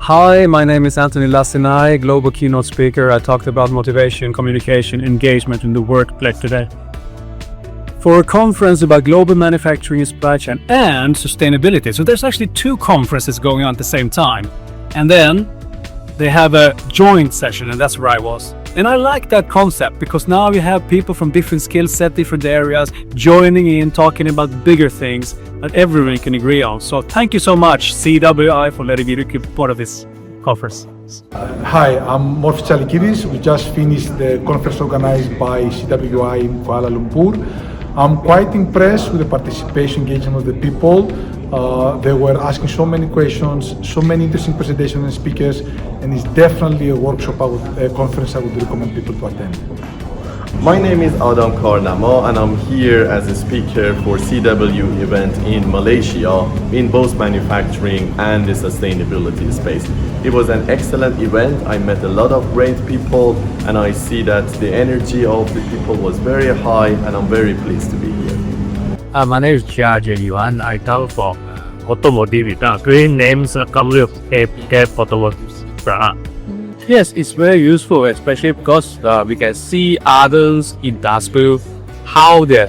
Hi, my name is Anthony Lassinai, global keynote speaker. I talked about motivation, communication, engagement in the workplace today. For a conference about global manufacturing, supply chain, and sustainability. So there's actually two conferences going on at the same time. And then they have a joint session, and that's where I was. And I like that concept because now you have people from different skill set, different areas, joining in, talking about bigger things that everyone can agree on. So thank you so much, CWI, for letting me be part of this conference. Hi, I'm Morphis Chalikiris. We just finished the conference organized by CWI in Kuala Lumpur. I'm quite impressed with the participation engagement of the people. They were asking so many questions, so many interesting presentations and speakers, and it's definitely a workshop, a conference I would recommend people to attend. My name is Adam Karnama and I'm here as a speaker for CW event in Malaysia in both manufacturing and the sustainability space. It was an excellent event. I met a lot of great people and I see that the energy of the people was very high and I'm very pleased to be here. My name is Chia Yuan. I come from automotive. Green names company of Cape Automotive. Yes, it's very useful, especially because we can see others industries how they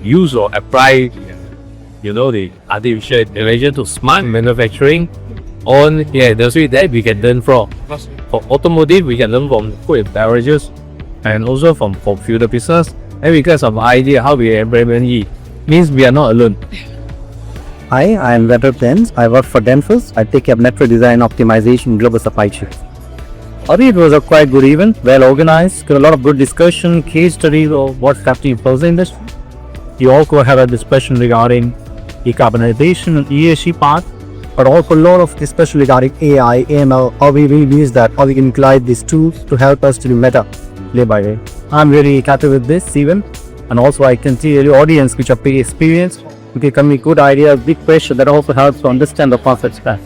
use or apply, the artificial intelligence to smart manufacturing. There's way that we can learn from. For automotive, we can learn from food and beverages, and also from computer business. And we get some idea how we implement it. Means we are not alone. Hi, I am Vedder Pens. I work for Denfus. I take care of network design optimization global supply chain. It was a quite good event, well organized, got a lot of good discussion, case studies of what's happening in the process industry. You also have a discussion regarding decarbonization and ESG part, but also a lot of discussion regarding AI, AML, how we really use that, how we can utilize these tools to help us to do better day by day. I'm really happy with this event, and also I can see the audience which are pretty experienced, we can come with good ideas, big questions that also helps to understand the concepts better.